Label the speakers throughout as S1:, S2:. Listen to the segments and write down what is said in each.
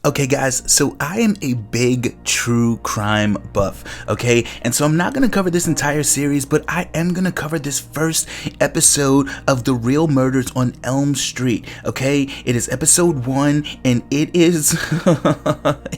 S1: Okay guys, so I am a big true crime buff, okay? And so I'm not gonna cover this entire series, but I am gonna cover this first episode of The Real Murders on Elm Street, okay? It is episode 1 and it is,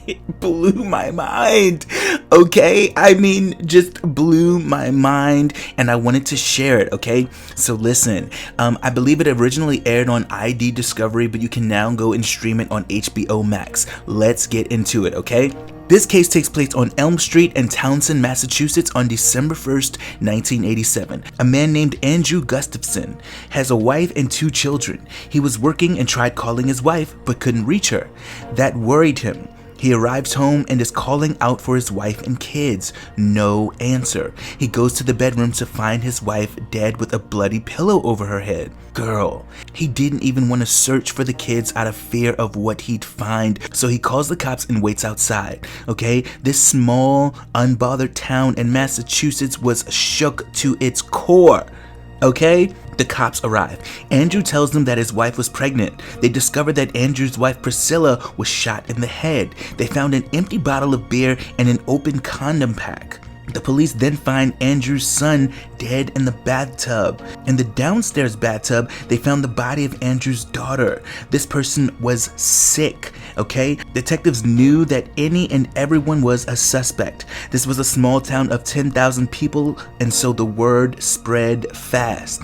S1: it blew my mind, okay? I mean, just blew my mind and I wanted to share it, okay? So listen, I believe it originally aired on ID Discovery, but you can now go and stream it on HBO Max. Let's get into it, okay? This case takes place on Elm Street in Townsend, Massachusetts on December 1st, 1987. A man named Andrew Gustafson has a wife and 2 children. He was working and tried calling his wife, but couldn't reach her. That worried him. He arrives home and is calling out for his wife and kids. No answer. He goes to the bedroom to find his wife dead with a bloody pillow over her head. Girl. He didn't even want to search for the kids out of fear of what he'd find, so he calls the cops and waits outside. Okay? This small, unbothered town in Massachusetts was shook to its core. Okay? The cops arrive. Andrew tells them that his wife was pregnant. They discover that Andrew's wife Priscilla was shot in the head. They found an empty bottle of beer and an open condom pack. The police then find Andrew's son dead in the bathtub. In the downstairs bathtub, they found the body of Andrew's daughter. This person was sick, okay? Detectives knew that any and everyone was a suspect. This was a small town of 10,000 people, and so the word spread fast.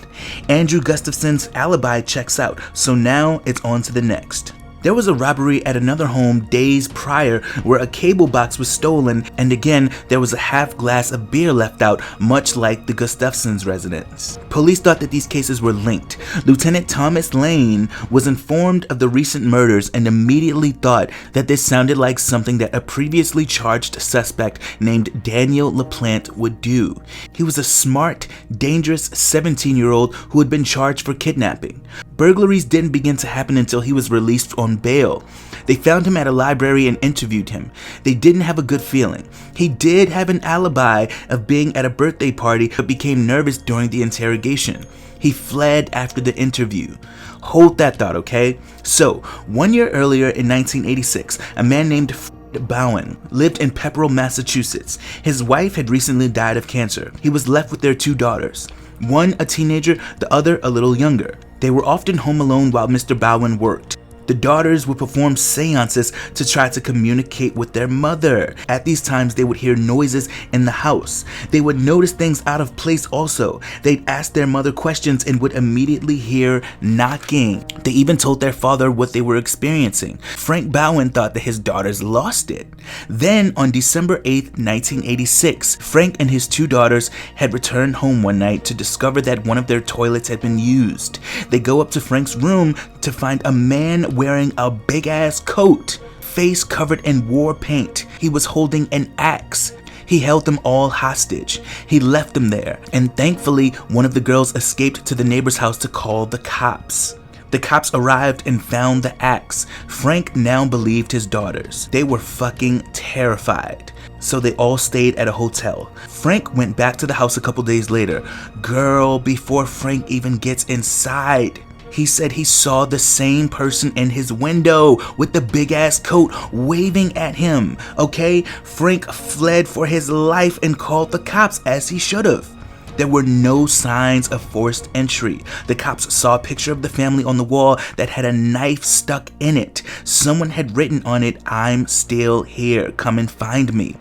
S1: Andrew Gustafson's alibi checks out, so now it's on to the next. There was a robbery at another home days prior where a cable box was stolen, and again, there was a half glass of beer left out, much like the Gustafson's residence. Police thought that these cases were linked. Lieutenant Thomas Lane was informed of the recent murders and immediately thought that this sounded like something that a previously charged suspect named Daniel LaPlante would do. He was a smart, dangerous 17-year-old who had been charged for kidnapping. Burglaries didn't begin to happen until he was released on bail. They found him at a library and interviewed him. They didn't have a good feeling. He did have an alibi of being at a birthday party, but became nervous during the interrogation. He fled after the interview. Hold that thought, okay? So, 1 year earlier in 1986, a man named Bowen lived in Pepperell, Massachusetts. His wife had recently died of cancer. He was left with their 2 daughters. One a teenager, the other a little younger. They were often home alone while Mr. Bowen worked. The daughters would perform seances to try to communicate with their mother. At these times, they would hear noises in the house. They would notice things out of place also. They'd ask their mother questions and would immediately hear knocking. They even told their father what they were experiencing. Frank Bowen thought that his daughters lost it. Then, on December 8th, 1986, Frank and his 2 daughters had returned home one night to discover that one of their toilets had been used. They go up to Frank's room to find a man wearing a big ass coat, face covered in war paint. He was holding an axe. He held them all hostage. He left them there, and thankfully one of the girls escaped to the neighbor's house to call the cops. The cops arrived and found the axe. Frank now believed his daughters. They were fucking terrified. So they all stayed at a hotel. Frank went back to the house a couple days later. Girl, before Frank even gets inside, he said he saw the same person in his window with the big ass coat waving at him, okay? Frank fled for his life and called the cops as he should have. There were no signs of forced entry. The cops saw a picture of the family on the wall that had a knife stuck in it. Someone had written on it, "I'm still here, come and find me."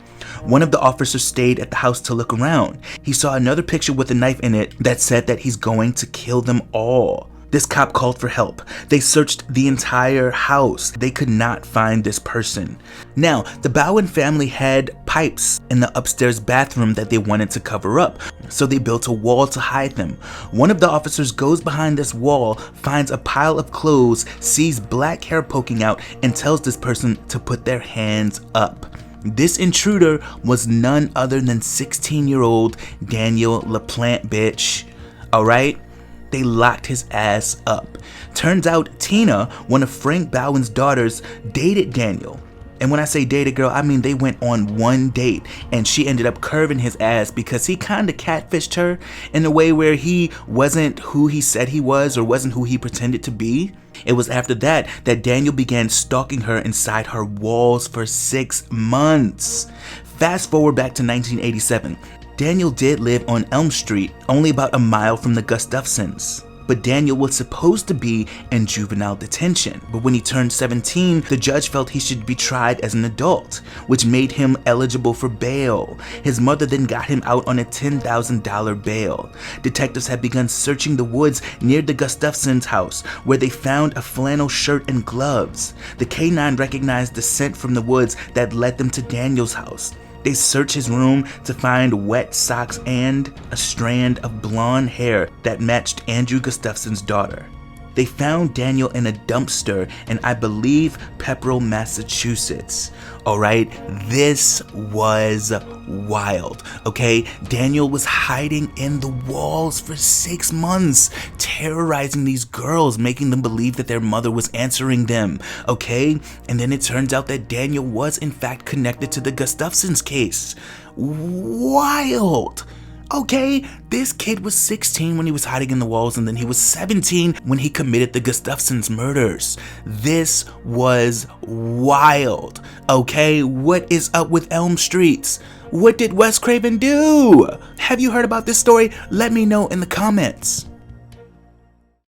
S1: One of the officers stayed at the house to look around. He saw another picture with a knife in it that said that he's going to kill them all. This cop called for help. They searched the entire house. They could not find this person. Now, the Bowen family had pipes in the upstairs bathroom that they wanted to cover up, so they built a wall to hide them. One of the officers goes behind this wall, finds a pile of clothes, sees black hair poking out, and tells this person to put their hands up. This intruder was none other than 16-year-old Daniel LaPlante, bitch. Alright? They locked his ass up. Turns out Tina, one of Frank Bowen's daughters, dated Daniel. And when I say dated, girl, I mean they went on one date and she ended up curving his ass because he kind of catfished her in a way where he wasn't who he said he was or wasn't who he pretended to be. It was after that that Daniel began stalking her inside her walls for 6 months. Fast forward back to 1987. Daniel did live on Elm Street, only about a mile from the Gustafsons. But Daniel was supposed to be in juvenile detention. But when he turned 17, the judge felt he should be tried as an adult, which made him eligible for bail. His mother then got him out on a $10,000 bail. Detectives had begun searching the woods near the Gustafsons' house, where they found a flannel shirt and gloves. The K-9 recognized the scent from the woods that led them to Daniel's house. They searched his room to find wet socks and a strand of blonde hair that matched Andrew Gustafson's daughter. They found Daniel in a dumpster in, I believe, Pepperell, Massachusetts. Alright, this was wild, okay? Daniel was hiding in the walls for 6 months, terrorizing these girls, making them believe that their mother was answering them, okay? And then it turns out that Daniel was in fact connected to the Gustafsons case. Wild! Okay, this kid was 16 when he was hiding in the walls, and then he was 17 when he committed the Gustafsons murders. This was wild. Okay, what is up with Elm Streets? What did Wes Craven do? Have you heard about this story? Let me know in the comments.